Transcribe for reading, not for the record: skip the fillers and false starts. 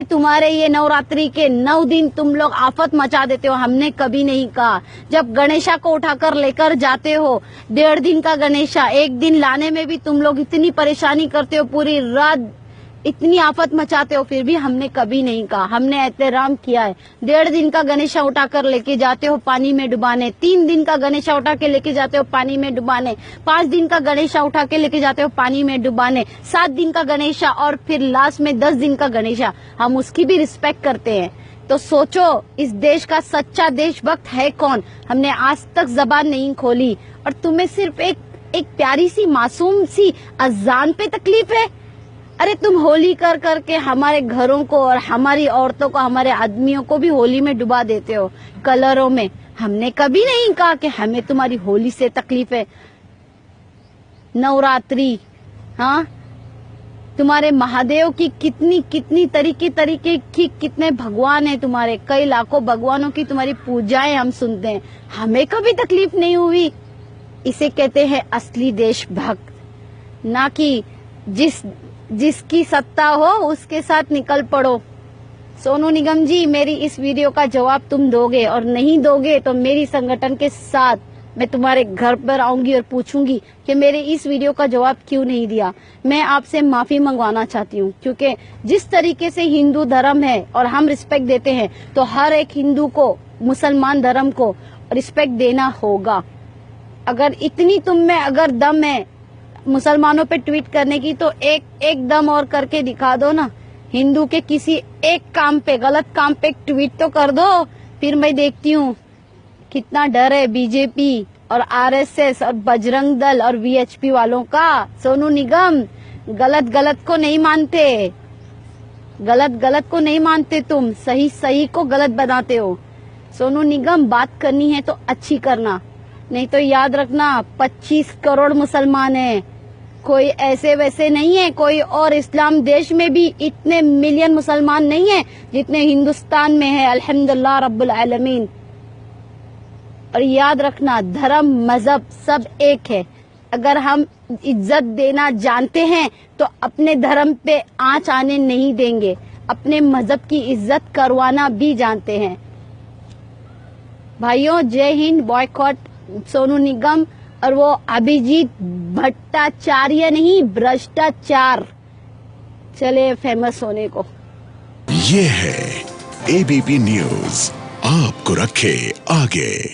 तुम्हारे ये नवरात्रि के 9 दिन तुम लोग आफत मचा देते हो, हमने कभी नहीं कहा। जब गणेशा को उठाकर लेकर जाते हो, 1.5 दिन का गणेशा, 1 दिन लाने में भी तुम लोग इतनी परेशानी करते हो, पूरी रात इतनी आफत मचाते हो, फिर भी हमने कभी नहीं कहा। हमने एहतराम किया है। 1.5 दिन का गणेशा उठाकर लेके जाते हो पानी में डुबाने, 3 दिन का गणेशा उठा के लेके जाते हो पानी में डुबाने, 5 दिन का गणेशा उठा के लेके जाते हो पानी में डुबाने, 7 दिन का गणेशा और फिर लास्ट में 10 दिन का गणेशा, हम उसकी भी रिस्पेक्ट करते हैं। तो सोचो इस देश का सच्चा देशभक्त है कौन। हमने आज तक जबान नहीं खोली और तुम्हें सिर्फ एक प्यारी सी मासूम सी अजान पे तकलीफ है। अरे तुम होली कर करके हमारे घरों को और हमारी औरतों को, हमारे आदमियों को भी होली में डुबा देते हो कलरों में। हमने कभी नहीं कहा कि हमें तुम्हारी होली से तकलीफ है। नवरात्रि, हाँ, तुम्हारे महादेव की कितनी तरीके की कितने भगवान है तुम्हारे, कई लाखों भगवानों की तुम्हारी पूजाएं हम सुनते हैं, हमें कभी तकलीफ नहीं हुई। इसे कहते हैं असली देशभक्त, ना कि जिसकी सत्ता हो उसके साथ निकल पड़ो। सोनू निगम जी, मेरी इस वीडियो का जवाब तुम दोगे, और नहीं दोगे तो मेरी संगठन के साथ मैं तुम्हारे घर पर आऊंगी और पूछूंगी कि मेरे इस वीडियो का जवाब क्यों नहीं दिया। मैं आपसे माफी मंगवाना चाहती हूँ, क्योंकि जिस तरीके से हिंदू धर्म है और हम रिस्पेक्ट देते हैं, तो हर एक हिंदू को, मुसलमान धर्म को रिस्पेक्ट देना होगा। अगर इतनी तुम में अगर दम है मुसलमानों पे ट्वीट करने की, तो एक दम और करके दिखा दो ना। हिंदू के किसी एक काम पे, गलत काम पे एक ट्वीट तो कर दो, फिर मैं देखती हूँ कितना डर है बीजेपी और आरएसएस और बजरंग दल और वीएचपी वालों का। सोनू निगम, गलत को नहीं मानते, गलत को नहीं मानते, तुम सही को गलत बनाते हो। सोनू निगम, बात करनी है तो अच्छी करना, नहीं तो याद रखना 25 करोड़ मुसलमान हैं, कोई ऐसे वैसे नहीं है। कोई और इस्लाम देश में भी इतने मिलियन मुसलमान नहीं है जितने हिंदुस्तान में है, अल्हम्दुलिल्लाह रब्बुल आलमीन। और याद रखना, धर्म मजहब सब एक है। अगर हम इज्जत देना जानते हैं तो अपने धर्म पे आंच आने नहीं देंगे, अपने मजहब की इज्जत करवाना भी जानते हैं। भाइयों, जय हिंद। बॉयकॉट सोनू निगम और वो अभिजीत भट्टाचार्य नहीं, भ्रष्टाचार। चले फेमस होने को। ये है एबीपी न्यूज, आपको रखे आगे।